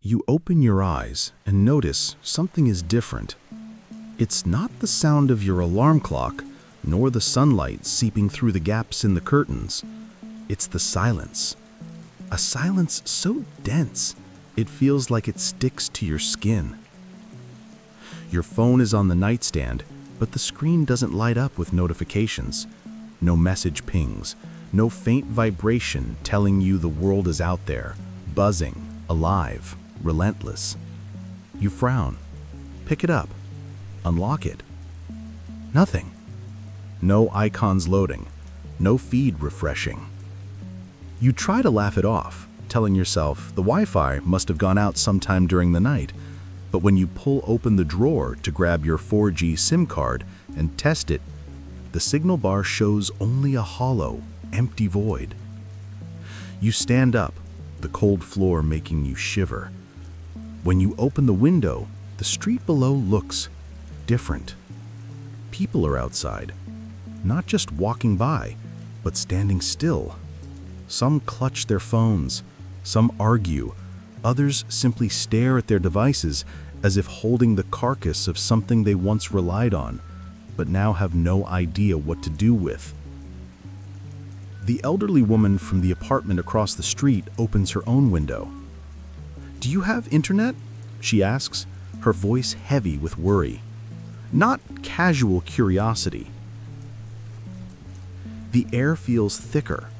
You open your eyes and notice something is different. It's not the sound of your alarm clock, nor the sunlight seeping through the gaps in the curtains. It's the silence. A silence so dense, it feels like it sticks to your skin. Your phone is on the nightstand, but the screen doesn't light up with notifications. No message pings, no faint vibration telling you the world is out there, buzzing, alive, relentless. You frown, pick it up, unlock it. Nothing. No icons loading, no feed refreshing. You try to laugh it off, telling yourself the Wi-Fi must have gone out sometime during the night, but when you pull open the drawer to grab your 4G SIM card and test it, the signal bar shows only a hollow, empty void. You stand up, the cold floor making you shiver. When you open the window, the street below looks different. People are outside, not just walking by, but standing still. Some clutch their phones, some argue, others simply stare at their devices as if holding the carcass of something they once relied on, but now have no idea what to do with. The elderly woman from the apartment across the street opens her own window. "Do you have internet?" she asks, her voice heavy with worry. Not casual curiosity. The air feels thicker,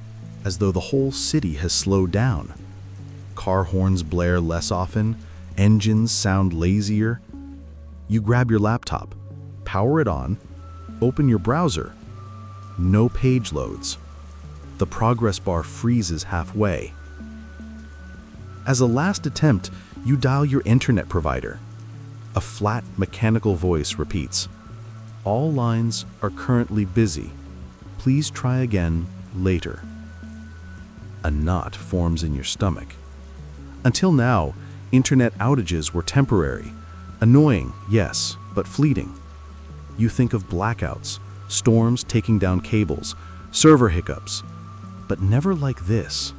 as though the whole city has slowed down. Car horns blare less often, engines sound lazier. You grab your laptop, power it on, open your browser. No page loads. The progress bar freezes halfway. As a last attempt, you dial your internet provider. A flat, mechanical voice repeats, "All lines are currently busy. Please try again later." A knot forms in your stomach. Until now, internet outages were temporary. Annoying, yes, but fleeting. You think of blackouts, storms taking down cables, server hiccups, but never like this.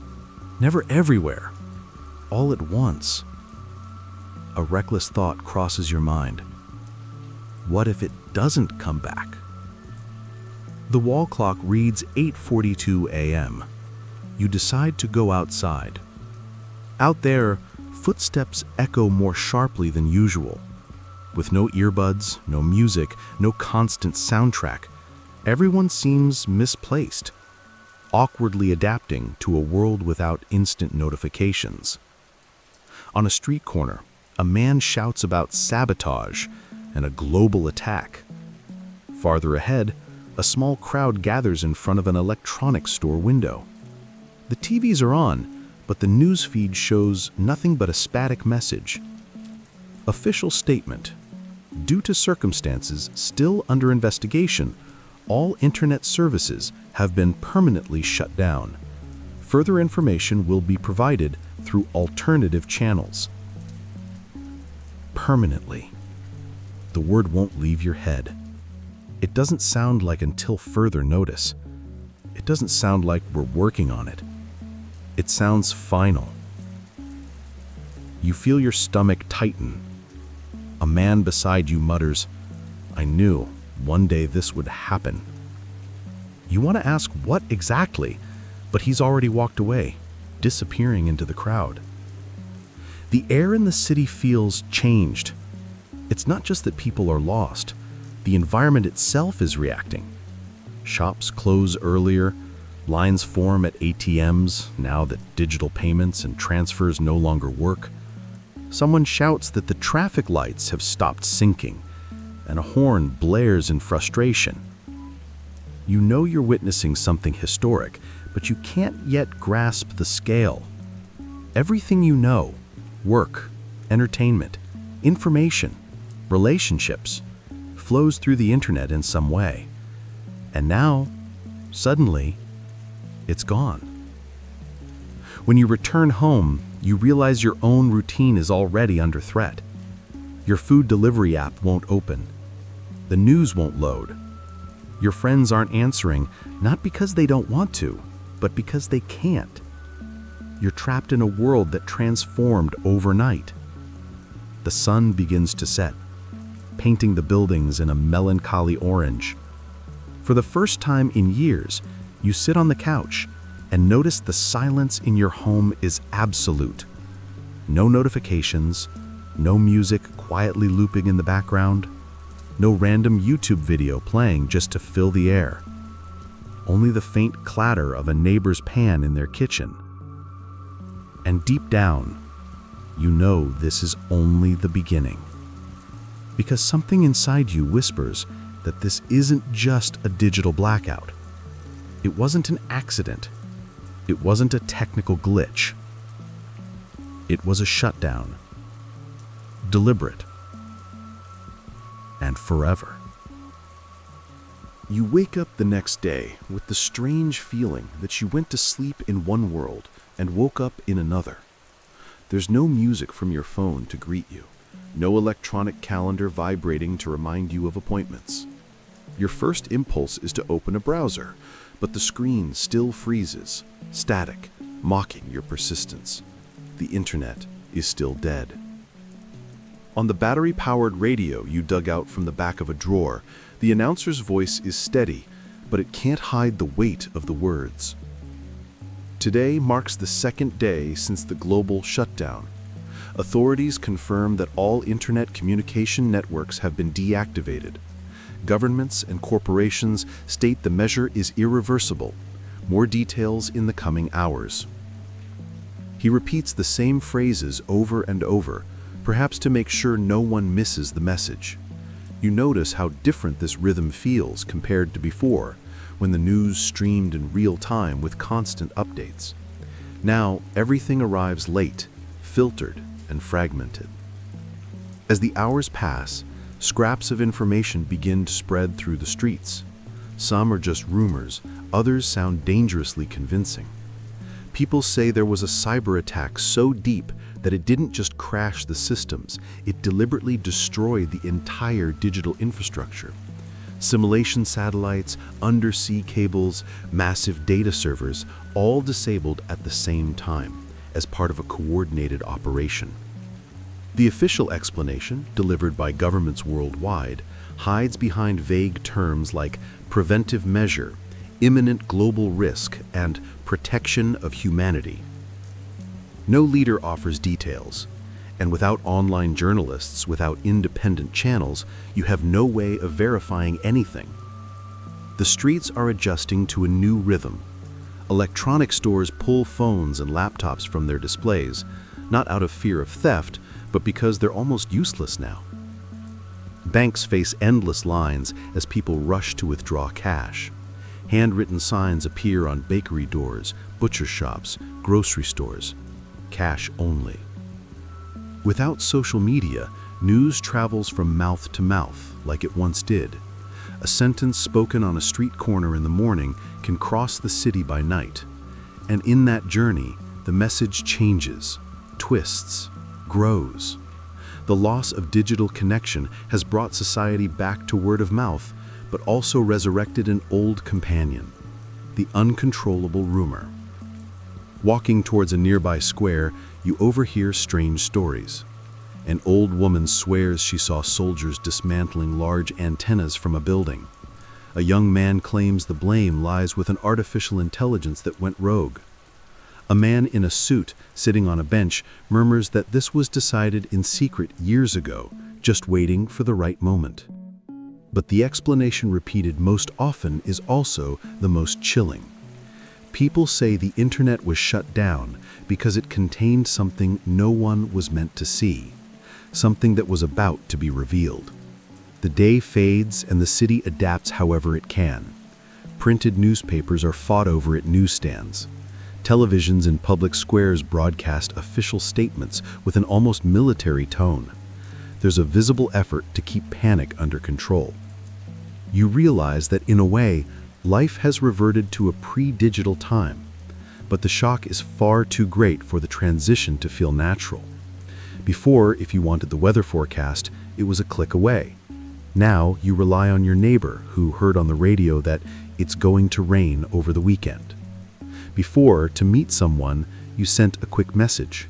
Never everywhere. All at once. A reckless thought crosses your mind. What if it doesn't come back? The wall clock reads 8:42 a.m. You decide to go outside. Out there, footsteps echo more sharply than usual. With no earbuds, no music, no constant soundtrack, everyone seems misplaced, awkwardly adapting to a world without instant notifications. On a street corner, a man shouts about sabotage and a global attack. Farther ahead, a small crowd gathers in front of an electronics store window. The TVs are on, but the news feed shows nothing but a static message. Official statement. Due to circumstances still under investigation, all internet services have been permanently shut down. Further information will be provided through alternative channels. Permanently. The word won't leave your head. It doesn't sound like until further notice. It doesn't sound like we're working on it. It sounds final. You feel your stomach tighten. A man beside you mutters, "I knew one day this would happen." You want to ask what exactly, but he's already walked away, disappearing into the crowd. The air in the city feels changed. It's not just that people are lost. The environment itself is reacting. Shops close earlier, lines form at ATMs now that digital payments and transfers no longer work. Someone shouts that the traffic lights have stopped syncing, and a horn blares in frustration. You know you're witnessing something historic, but you can't yet grasp the scale. Everything you know, work, entertainment, information, relationships, flows through the internet in some way. And now, suddenly, it's gone. When you return home, you realize your own routine is already under threat. Your food delivery app won't open. The news won't load. Your friends aren't answering, not because they don't want to, but because they can't. you're trapped in a world that transformed overnight. The sun begins to set, painting the buildings in a melancholy orange. For the first time in years, you sit on the couch and notice the silence in your home is absolute. No notifications, no music quietly looping in the background, no random YouTube video playing just to fill the air. Only the faint clatter of a neighbor's pan in their kitchen. And deep down, you know this is only the beginning. Because something inside you whispers that this isn't just a digital blackout. It wasn't an accident. It wasn't a technical glitch. It was a shutdown. Deliberate. And forever. You wake up the next day with the strange feeling that you went to sleep in one world and woke up in another. There's no music from your phone to greet you, no electronic calendar vibrating to remind you of appointments. Your first impulse is to open a browser, but the screen still freezes, static, mocking your persistence. The internet is still dead. On the battery-powered radio you dug out from the back of a drawer, the announcer's voice is steady, but it can't hide the weight of the words. Today marks the second day since the global shutdown. Authorities confirm that all internet communication networks have been deactivated. Governments and corporations state the measure is irreversible. More details in the coming hours. He repeats the same phrases over and over, perhaps to make sure no one misses the message. You notice how different this rhythm feels compared to before, when the news streamed in real time with constant updates. Now, everything arrives late, filtered, and fragmented. As the hours pass, scraps of information begin to spread through the streets. Some are just rumors, others sound dangerously convincing. People say there was a cyber attack so deep that it didn't just crash the systems, it deliberately destroyed the entire digital infrastructure. Simulation satellites, undersea cables, massive data servers, all disabled at the same time, as part of a coordinated operation. The official explanation, delivered by governments worldwide, hides behind vague terms like preventive measure, imminent global risk, and protection of humanity. No leader offers details, and without online journalists, without independent channels, you have no way of verifying anything. The streets are adjusting to a new rhythm. Electronic stores pull phones and laptops from their displays, not out of fear of theft, but because they're almost useless now. Banks face endless lines as people rush to withdraw cash. Handwritten signs appear on bakery doors, butcher shops, grocery stores. Cash only. Without social media, news travels from mouth to mouth, like it once did. A sentence spoken on a street corner in the morning can cross the city by night. And in that journey, the message changes, twists, grows. The loss of digital connection has brought society back to word of mouth, but also resurrected an old companion, the uncontrollable rumor. Walking towards a nearby square, you overhear strange stories. An old woman swears she saw soldiers dismantling large antennas from a building. A young man claims the blame lies with an artificial intelligence that went rogue. A man in a suit, sitting on a bench, murmurs that this was decided in secret years ago, just waiting for the right moment. But the explanation repeated most often is also the most chilling. People say the internet was shut down because it contained something no one was meant to see, something that was about to be revealed. The day fades and the city adapts however it can. Printed newspapers are fought over at newsstands. Televisions in public squares broadcast official statements with an almost military tone. There's a visible effort to keep panic under control. You realize that in a way, life has reverted to a pre-digital time, but the shock is far too great for the transition to feel natural. Before, if you wanted the weather forecast, it was a click away. Now, you rely on your neighbor who heard on the radio that it's going to rain over the weekend. Before, to meet someone, you sent a quick message.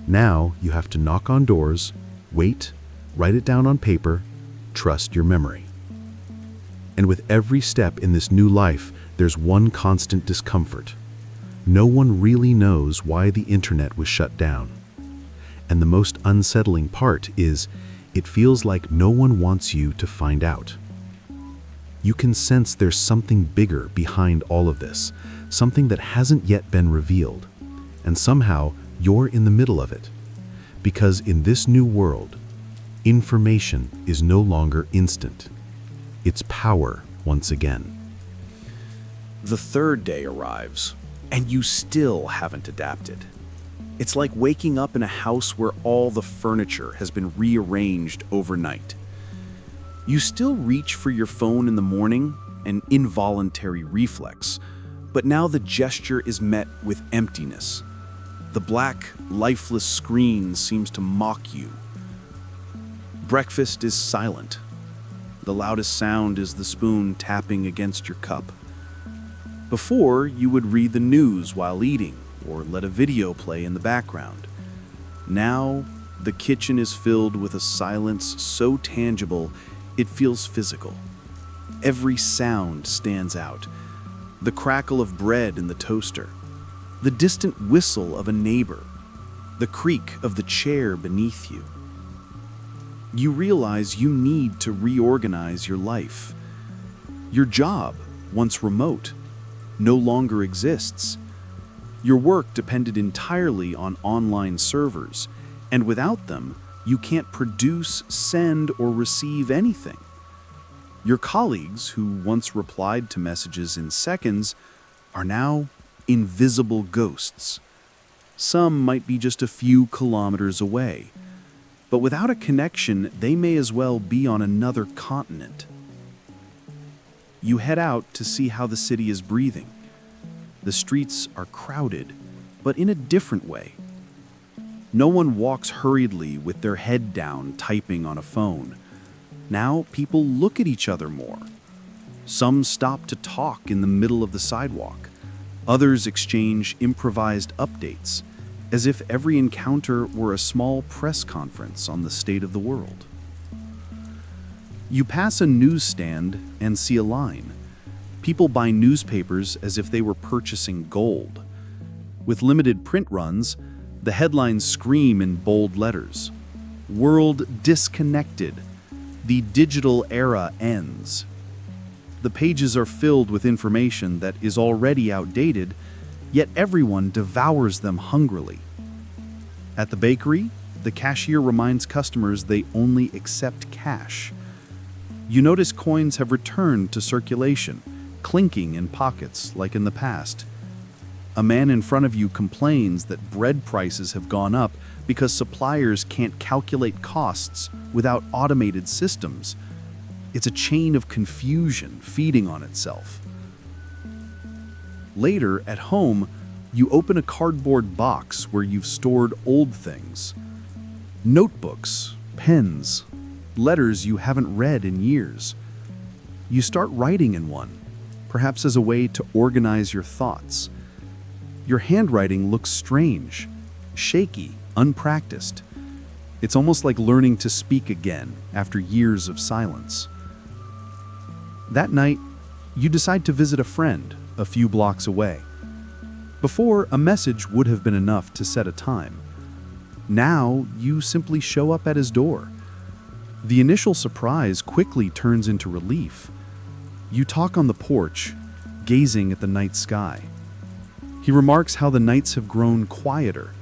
Now you have to knock on doors, wait, write it down on paper, trust your memory. And with every step in this new life, there's one constant discomfort. No one really knows why the internet was shut down. And the most unsettling part is, it feels like no one wants you to find out. You can sense there's something bigger behind all of this, something that hasn't yet been revealed. And somehow, you're in the middle of it. Because in this new world, information is no longer instant. It's power once again. The third day arrives, and you still haven't adapted. It's like waking up in a house where all the furniture has been rearranged overnight. You still reach for your phone in the morning, an involuntary reflex, but now the gesture is met with emptiness. The black, lifeless screen seems to mock you. Breakfast is silent. The loudest sound is the spoon tapping against your cup. Before, you would read the news while eating or let a video play in the background. Now, the kitchen is filled with a silence so tangible it feels physical. Every sound stands out. The crackle of bread in the toaster, the distant whistle of a neighbor, the creak of the chair beneath you. You realize you need to reorganize your life. Your job, once remote, no longer exists. Your work depended entirely on online servers, and without them, you can't produce, send, or receive anything. Your colleagues, who once replied to messages in seconds, are now invisible ghosts. Some might be just a few kilometers away, but without a connection, they may as well be on another continent. You head out to see how the city is breathing. The streets are crowded, but in a different way. No one walks hurriedly with their head down, typing on a phone. Now people look at each other more. Some stop to talk in the middle of the sidewalk. Others exchange improvised updates, as if every encounter were a small press conference on the state of the world. You pass a newsstand and see a line. People buy newspapers as if they were purchasing gold. With limited print runs, the headlines scream in bold letters: "World disconnected. The digital era ends." The pages are filled with information that is already outdated, yet everyone devours them hungrily. At the bakery, the cashier reminds customers they only accept cash. You notice coins have returned to circulation, clinking in pockets like in the past. A man in front of you complains that bread prices have gone up because suppliers can't calculate costs without automated systems. It's a chain of confusion feeding on itself. Later, at home, you open a cardboard box where you've stored old things. Notebooks, pens, letters you haven't read in years. You start writing in one, perhaps as a way to organize your thoughts. Your handwriting looks strange, shaky, unpracticed. It's almost like learning to speak again after years of silence. That night, you decide to visit a friend a few blocks away. Before, a message would have been enough to set a time. Now, you simply show up at his door. The initial surprise quickly turns into relief. You talk on the porch, gazing at the night sky. He remarks how the nights have grown quieter.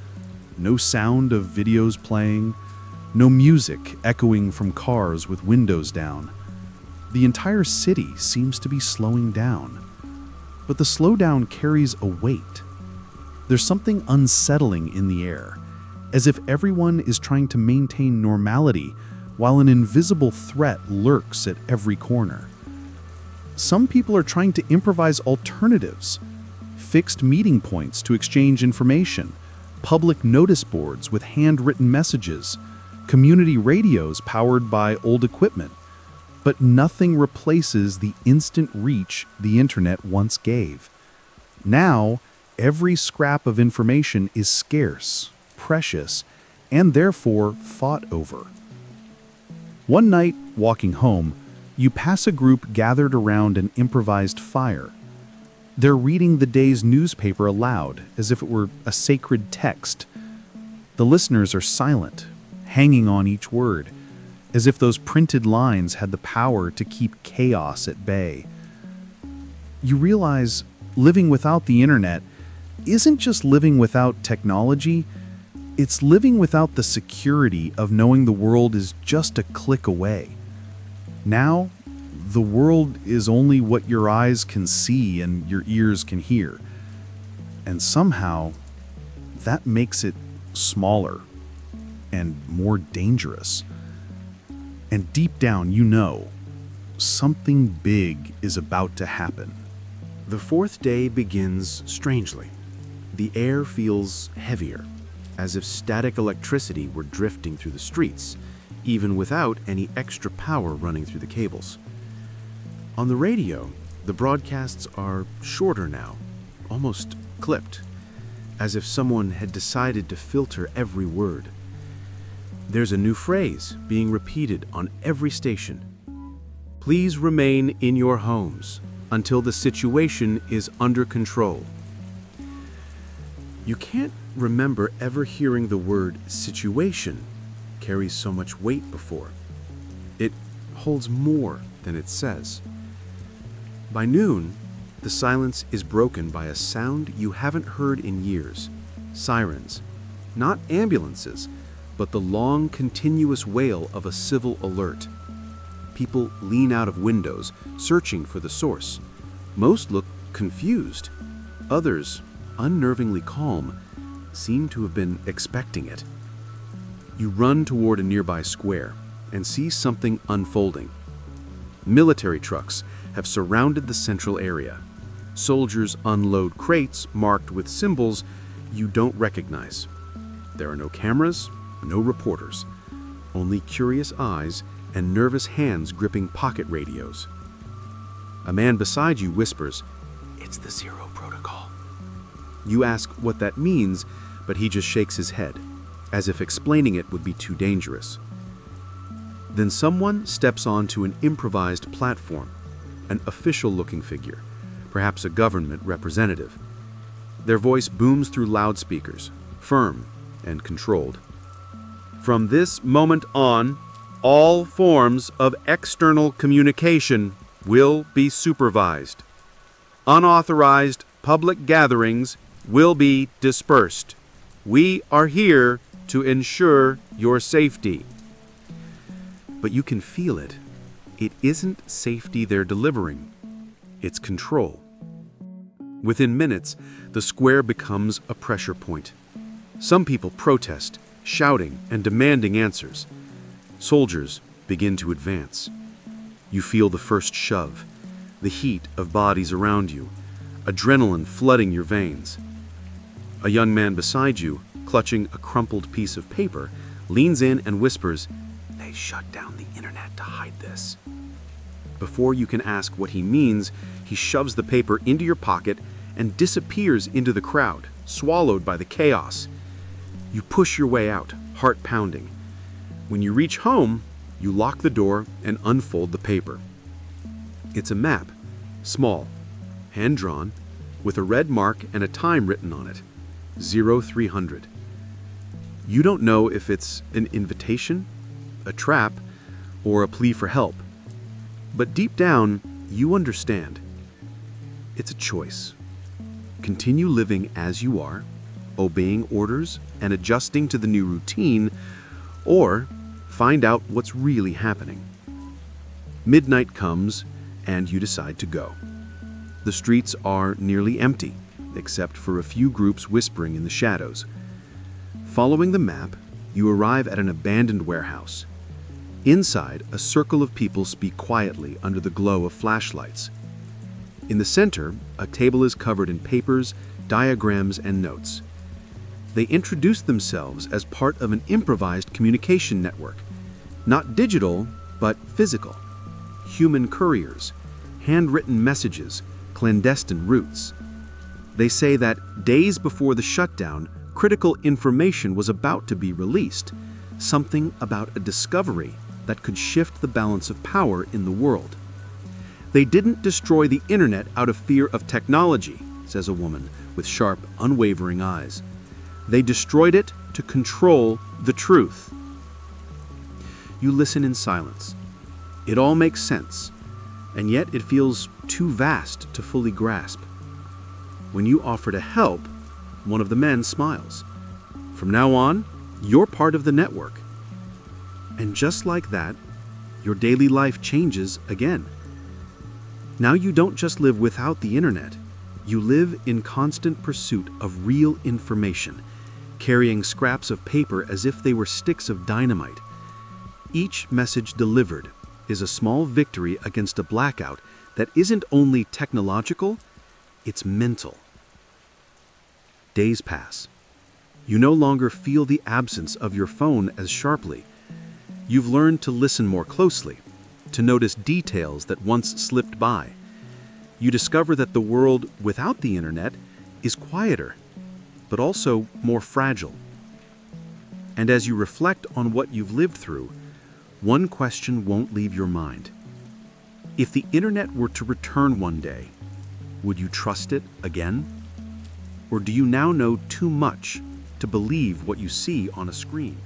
No sound of videos playing, no music echoing from cars with windows down. The entire city seems to be slowing down. But the slowdown carries a weight. There's something unsettling in the air, as if everyone is trying to maintain normality while an invisible threat lurks at every corner. Some people are trying to improvise alternatives, fixed meeting points to exchange information, public notice boards with handwritten messages, community radios powered by old equipment. But nothing replaces the instant reach the internet once gave. Now, every scrap of information is scarce, precious, and therefore fought over. One night, walking home, you pass a group gathered around an improvised fire. They're reading the day's newspaper aloud, as if it were a sacred text. The listeners are silent, hanging on each word, as if those printed lines had the power to keep chaos at bay. You realize living without the internet isn't just living without technology, it's living without the security of knowing the world is just a click away. Now, the world is only what your eyes can see and your ears can hear. And somehow, that makes it smaller and more dangerous. And deep down, you know, something big is about to happen. The fourth day begins strangely. The air feels heavier, as if static electricity were drifting through the streets, even without any extra power running through the cables. On the radio, the broadcasts are shorter now, almost clipped, as if someone had decided to filter every word. There's a new phrase being repeated on every station. Please remain in your homes until the situation is under control. You can't remember ever hearing the word situation carries so much weight before. It holds more than it says. By noon, the silence is broken by a sound you haven't heard in years. Sirens. Not ambulances, but the long, continuous wail of a civil alert. People lean out of windows, searching for the source. Most look confused. Others, unnervingly calm, seem to have been expecting it. You run toward a nearby square and see something unfolding. Military trucks have surrounded the central area. Soldiers unload crates marked with symbols you don't recognize. There are no cameras, no reporters, only curious eyes and nervous hands gripping pocket radios. A man beside you whispers, "It's the Zero Protocol." You ask what that means, but he just shakes his head, as if explaining it would be too dangerous. Then someone steps onto an improvised platform, an official-looking figure, perhaps a government representative. Their voice booms through loudspeakers, firm and controlled. From this moment on, all forms of external communication will be supervised. Unauthorized public gatherings will be dispersed. We are here to ensure your safety. But you can feel it. It isn't safety they're delivering. It's control. Within minutes, the square becomes a pressure point. Some people protest, shouting and demanding answers. Soldiers begin to advance. You feel the first shove, the heat of bodies around you, adrenaline flooding your veins. A young man beside you, clutching a crumpled piece of paper, leans in and whispers, "They shut down the internet to hide this." Before you can ask what he means, he shoves the paper into your pocket and disappears into the crowd, swallowed by the chaos. You push your way out, heart pounding. When you reach home, you lock the door and unfold the paper. It's a map, small, hand-drawn, with a red mark and a time written on it, 0300. You don't know if it's an invitation, a trap, or a plea for help. But deep down, you understand. It's a choice. Continue living as you are, obeying orders and adjusting to the new routine, or find out what's really happening. Midnight comes, and you decide to go. The streets are nearly empty, except for a few groups whispering in the shadows. Following the map, you arrive at an abandoned warehouse. Inside, a circle of people speak quietly under the glow of flashlights. In the center, a table is covered in papers, diagrams, and notes. They introduce themselves as part of an improvised communication network. Not digital, but physical. Human couriers, handwritten messages, clandestine routes. They say that days before the shutdown, critical information was about to be released, something about a discovery that could shift the balance of power in the world. They didn't destroy the internet out of fear of technology, says a woman with sharp, unwavering eyes. They destroyed it to control the truth. You listen in silence. It all makes sense, and yet it feels too vast to fully grasp. When you offer to help, one of the men smiles. From now on, you're part of the network. And just like that, your daily life changes again. Now you don't just live without the internet. You live in constant pursuit of real information, carrying scraps of paper as if they were sticks of dynamite. Each message delivered is a small victory against a blackout that isn't only technological, it's mental. Days pass. You no longer feel the absence of your phone as sharply. You've learned to listen more closely, to notice details that once slipped by. You discover that the world without the internet is quieter, but also more fragile. And as you reflect on what you've lived through, one question won't leave your mind. If the internet were to return one day, would you trust it again? Or do you now know too much to believe what you see on a screen?